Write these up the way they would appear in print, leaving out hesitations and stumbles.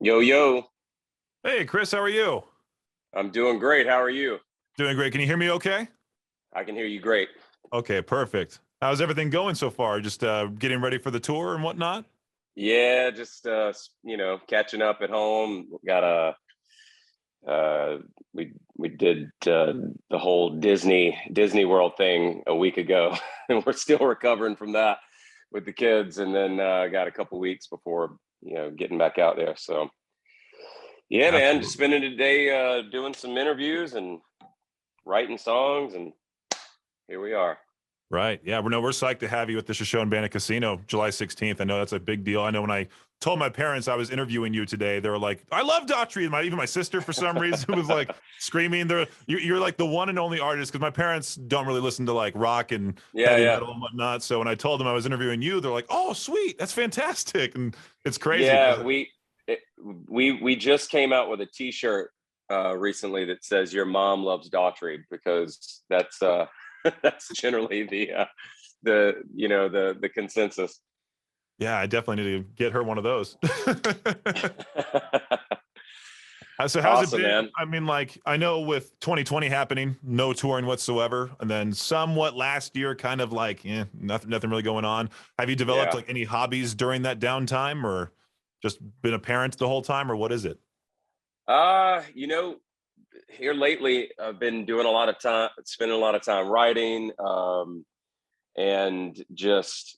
Yo, yo, Hey, Chris, how are you? I'm doing great. How are you? Doing great. Can you hear me okay? I can hear you great. Okay, perfect. How's everything going so far? Just getting ready for the tour and whatnot? Yeah, just catching up at home. Got a we did the whole Disney World thing a week ago, and we're still recovering from that with the kids. And then got a couple weeks before getting back out there. So yeah, man, just Absolutely. spending the day doing some interviews and writing songs, and here we are. Right. Yeah. We're psyched to have you at the Shoshone-Bannock Casino, July 16th. I know that's a big deal. I know when I told my parents I was interviewing you today, they were like, I love Daughtry. And even my sister, for some reason, was like screaming. You're like the one and only artist, because my parents don't really listen to like rock and Yeah, heavy yeah. metal and whatnot. So when I told them I was interviewing you, they're like, oh, sweet. That's fantastic. And it's crazy Yeah, because we just came out with a T-shirt recently that says "Your mom loves Daughtry," because that's that's generally the consensus. yeah, I definitely need to get her one of those. So how's it Awesome, been? man. I mean, like, I know with 2020 happening, no touring whatsoever, and then somewhat last year, kind of like, nothing really going on. Have you developed Yeah. like any hobbies during that downtime, or just been a parent the whole time, or what is it? Uh, you know, Here lately, I've been doing a lot of time, spending a lot of time writing, and just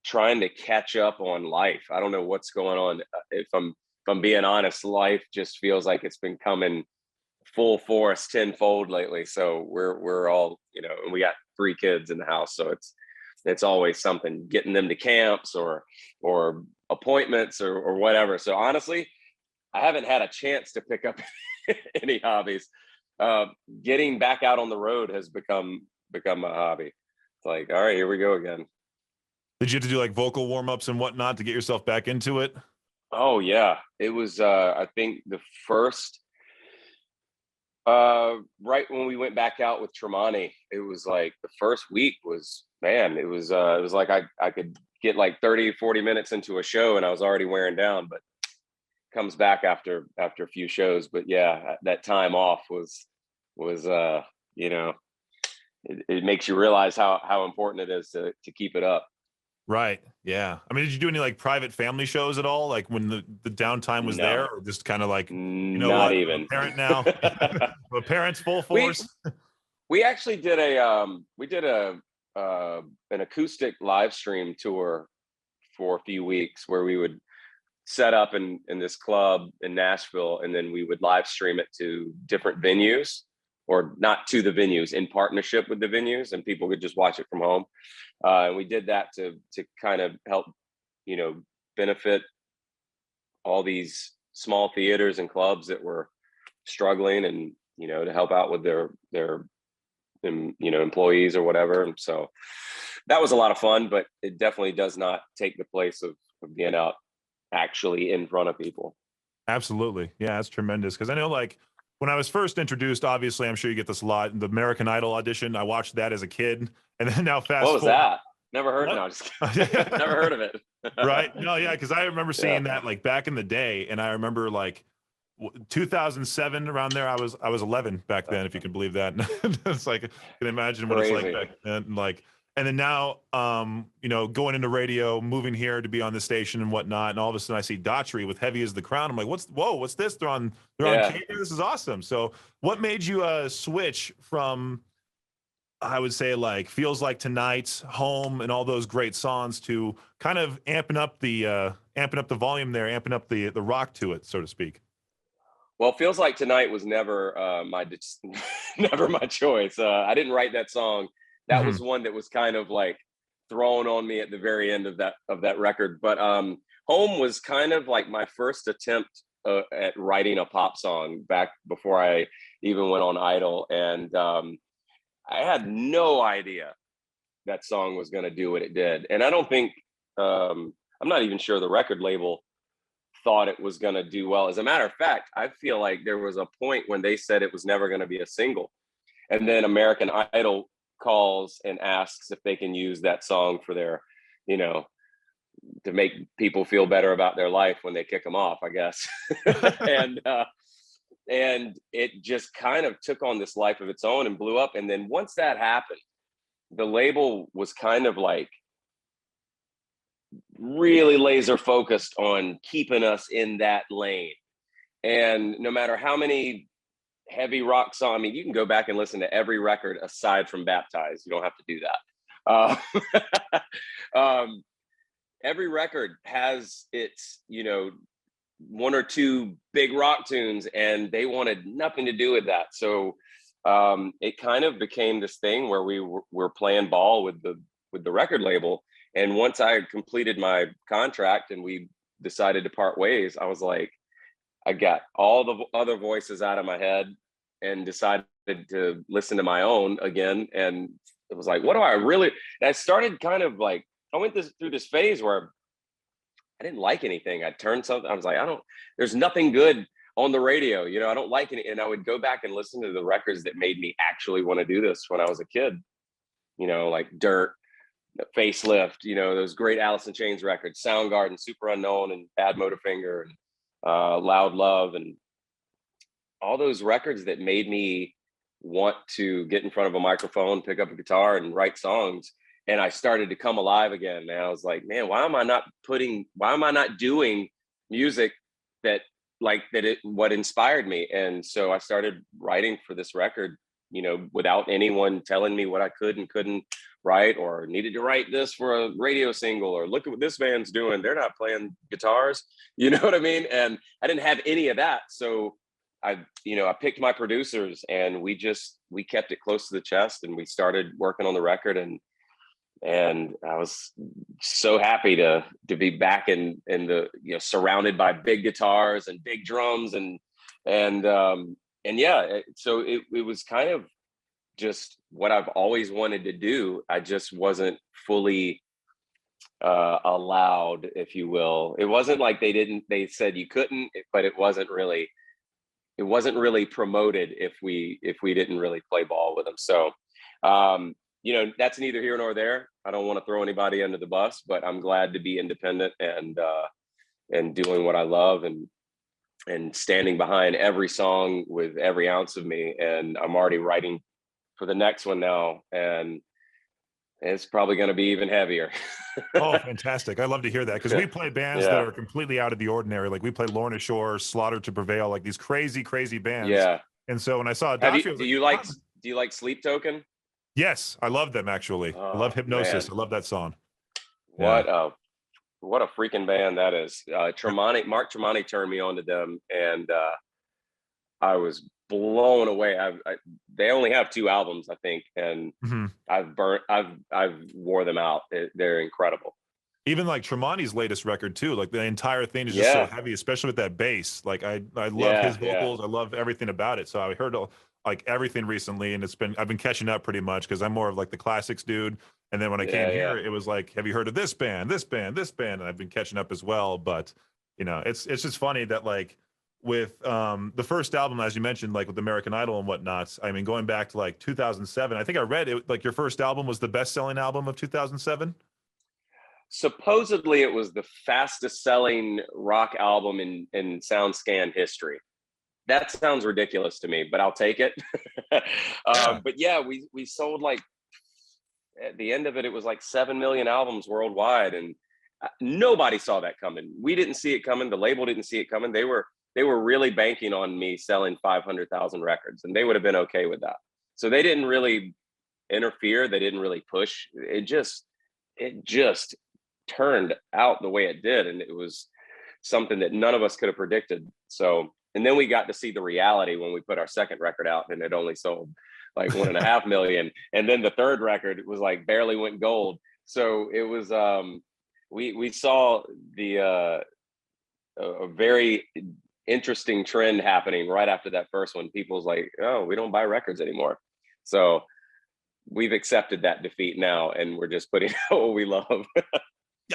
trying to catch up on life. I don't know what's going on. If I'm being honest, life just feels like it's been coming full force tenfold lately. So we're all, and we got three kids in the house, so it's always something, getting them to camps or appointments or whatever. So honestly, I haven't had a chance to pick up any hobbies. Uh, Getting back out on the road has become a hobby. It's like, all right, here we go again. Did you have to do like vocal warm-ups and whatnot to get yourself back into it? Oh yeah, it was. I think the first right when we went back out with Tremonti, it was like the first week was, man, it was like I could get like 30-40 minutes into a show and I was already wearing down, but comes back after a few shows. But yeah, that time off was you know it makes you realize how important it is to keep it up. Right. Yeah. I mean, did you do any like private family shows at all? Like when the downtime was No, there, or just kind of like, you know not what, I'm a even. parent now. I'm a parent's full we force. we actually did a an acoustic live stream tour for a few weeks where we would set up in this club in Nashville, and then we would live stream it to different venues, or not to the venues, in partnership with the venues, and people could just watch it from home. And we did that to kind of help, you know, benefit all these small theaters and clubs that were struggling, and to help out with their employees or whatever. And so that was a lot of fun, but it definitely does not take the place of being out actually in front of people. Absolutely. Yeah, that's tremendous. Because I know, like, when I was first introduced, obviously, I'm sure you get this a lot. The American Idol audition, I watched that as a kid, and then now What fast was forward. that? Never heard. What? No, just never heard of it. Right? No, yeah, because I remember Yeah, seeing that like back in the day, and I remember like 2007 around there. I was 11 back then, if you can believe that. It's like I can imagine what it's like crazy. back then. Like, and then now, going into radio, moving here to be on the station and whatnot, and all of a sudden I see Daughtry with "Heavy as the Crown." I'm like, what's this? They're on Yeah. K. This is awesome. So, what made you switch from, I would say, like "Feels Like Tonight," "Home," and all those great songs to kind of amping up the volume there, amping up the rock to it, so to speak? Well, feels like tonight was never never my choice. I didn't write that song. That Mhm. was one that was kind of like thrown on me at the very end of that record. But home was kind of like my first attempt at writing a pop song back before I even went on Idol, and I had no idea that song was going to do what it did. And I don't think I'm not even sure the record label thought it was going to do well. As a matter of fact, I feel like there was a point when they said it was never going to be a single. And then American Idol calls and asks if they can use that song for their, you know, to make people feel better about their life when they kick them off, I guess. And it just kind of took on this life of its own and blew up. And then once that happened, the label was kind of like really laser focused on keeping us in that lane. And no matter how many heavy rock songs, I mean, you can go back and listen to every record aside from Baptized. You don't have to do that. Every record has its, one or two big rock tunes, and they wanted nothing to do with that. So it kind of became this thing where we were playing ball with the record label. And once I had completed my contract and we decided to part ways, I was like, I got all the other voices out of my head and decided to listen to my own again. And it was like, what do I really, and I started kind of like, I went through this phase where I didn't like anything. I turned something, I was like, there's nothing good on the radio. I don't like it. And I would go back and listen to the records that made me actually want to do this when I was a kid, like Dirt, Facelift, those great Alice in Chains records, Soundgarden, Super Unknown, and Bad Motorfinger, and Loud Love, and all those records that made me want to get in front of a microphone, pick up a guitar, and write songs. And I started to come alive again. And I was like, man, why am I not doing music what inspired me? And so I started writing for this record, without anyone telling me what I could and couldn't write, or needed to write this for a radio single, or look at what this band's doing, they're not playing guitars, you know what I mean? And I didn't have any of that. So I picked my producers, and we kept it close to the chest, and we started working on the record, and I was so happy to be back in the, surrounded by big guitars and big drums, and yeah, so it was kind of just what I've always wanted to do. I just wasn't fully allowed, if you will. It wasn't like they said you couldn't, but it wasn't really promoted if we didn't really play ball with them. So that's neither here nor there. I don't want to throw anybody under the bus, but I'm glad to be independent and doing what I love, and standing behind every song with every ounce of me. And I'm already writing for the next one now, and it's probably going to be even heavier. Oh, fantastic. I love to hear that, because we play bands that are completely out of the ordinary. Like we play Lorna Shore, Slaughter to Prevail, like these crazy bands. Yeah. And so when I saw do you like Sleep Token? Yes, I love them, actually. I love Hypnosis. Man. I love that song. What a freaking band that is. Mark Tremonti turned me on to them, and I was blown away. They only have 2 albums, I think, and I've wore them out. They're incredible. Even like Tremonti's latest record too, like the entire thing is just so heavy, especially with that bass. Like I love his vocals. I love everything about it. So I heard like everything recently, and I've been catching up pretty much, because I'm more of like the classics dude. And then when I came here, it was like, have you heard of this band, this band, this band? And I've been catching up as well. But it's just funny that like with the first album, as you mentioned, like with American Idol and whatnot, I mean, going back to like 2007, I think I read it, like your first album was the best-selling album of 2007. Supposedly it was the fastest selling rock album in SoundScan history. That sounds ridiculous to me, but I'll take it. But yeah, we sold, like, at the end of it, it was like 7 million albums worldwide, and nobody saw that coming. We didn't see it coming. The label didn't see it coming. They were really banking on me selling 500,000 records, and they would have been okay with that. So they didn't really interfere. They didn't really push. It just turned out the way it did, and it was something that none of us could have predicted. So, and then we got to see the reality when we put our second record out, and it only sold like 1.5 million. And then the third record was like barely went gold. So it was, we saw a very interesting trend happening right after that first one. People's like, oh, we don't buy records anymore. So we've accepted that defeat now, and we're just putting out what we love.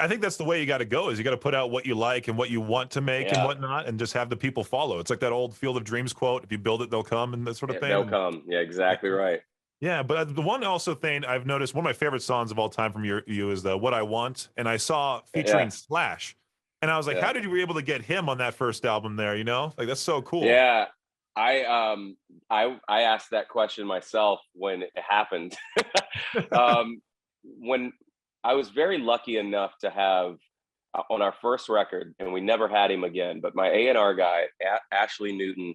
I think that's the way you got to go, is you got to put out what you like and what you want to make and whatnot, and just have the people follow. It's like that old Field of Dreams quote, if you build it, they'll come, and that sort of thing. They'll come. Yeah, exactly right. Yeah, but the one also thing I've noticed, one of my favorite songs of all time from you is the "What I Want," and I saw Yeah, featuring Slash, and I was like, yeah, how did you were able to get him on that first album there? You know, like that's so cool. yeah. I asked that question myself when it happened. um, when I was very lucky enough to have on our first record, and we never had him again. But my A&R guy, Ashley Newton,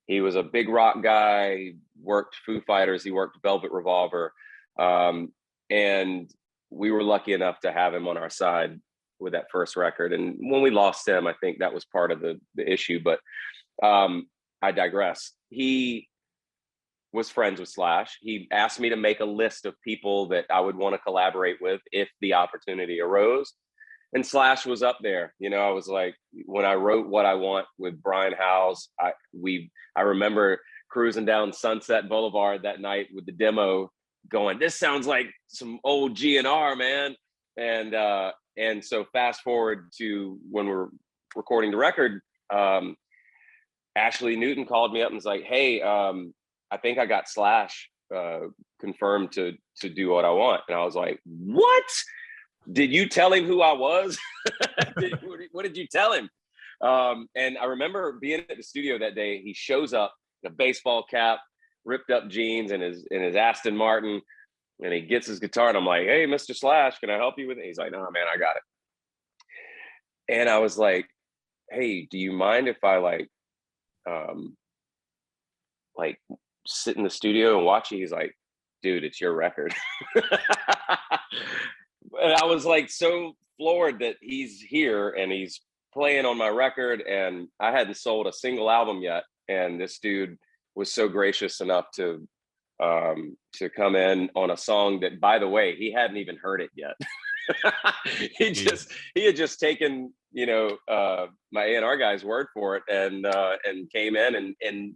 he was a big rock guy. He worked Foo Fighters. He worked Velvet Revolver, and we were lucky enough to have him on our side with that first record. And when we lost him, I think that was part of the issue. But I digress. He was friends with Slash. He asked me to make a list of people that I would want to collaborate with if the opportunity arose. And Slash was up there. You know, I was like, when I wrote What I Want with Brian Howes, I remember cruising down Sunset Boulevard that night with the demo going, this sounds like some old GNR, man. And so fast forward to when we're recording the record, Ashley Newton called me up and was like, hey, I think I got Slash confirmed to do What I Want. And I was like, what? Did you tell him who I was? What did you tell him? And I remember being at the studio that day. He shows up in a baseball cap, ripped up jeans, and his Aston Martin, and he gets his guitar. And I'm like, "Hey, Mr. Slash, can I help you with it?" He's like, "No, man, I got it." And I was like, "Hey, do you mind if I like sit in the studio and watch it?" He's like, "Dude, it's your record." And I was like so floored that he's here and he's playing on my record, and I hadn't sold a single album yet. And this dude was so gracious enough to come in on a song that, by the way, he hadn't even heard it yet. He had just taken, you know, my A&R guy's word for it, and came in and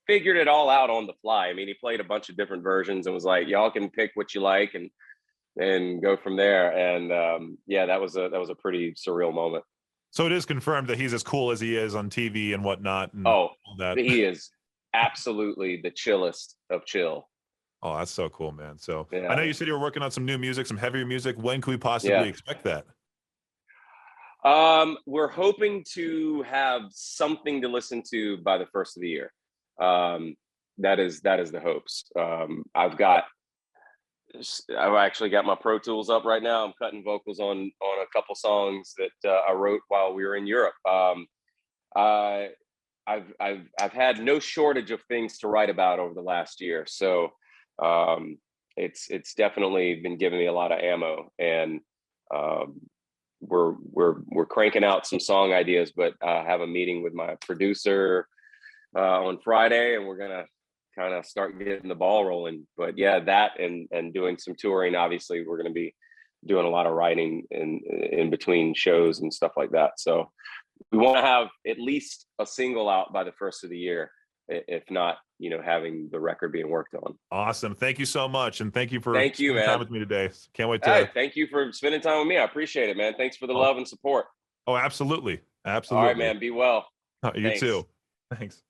figured it all out on the fly. I mean, he played a bunch of different versions and was like, y'all can pick what you like and go from there. And yeah, that was a pretty surreal moment. So it is confirmed that he's as cool as he is on TV and whatnot. And Oh, all that. he is absolutely the chillest of chill. Oh, that's so cool, man. So Yeah. I know you said you were working on some new music, some heavier music. When can we possibly expect that? We're hoping to have something to listen to by the first of the year. That is the hopes. I've actually got my Pro Tools up right now. I'm cutting vocals on a couple songs that I wrote while we were in Europe. I've had no shortage of things to write about over the last year, so it's definitely been giving me a lot of ammo, and we're cranking out some song ideas. But I have a meeting with my producer on Friday, and we're gonna kind of start getting the ball rolling. But yeah, that and doing some touring. Obviously, we're going to be doing a lot of writing in between shows and stuff like that. So we want to have at least a single out by the first of the year, if not, you know, having the record being worked on. Awesome. Thank you so much. And thank you for spending time with me today. Can't wait to. Hey, thank you for spending time with me. I appreciate it, man. Thanks for the love and support. Oh, absolutely. Absolutely. All right, man. Be well. You too. Thanks.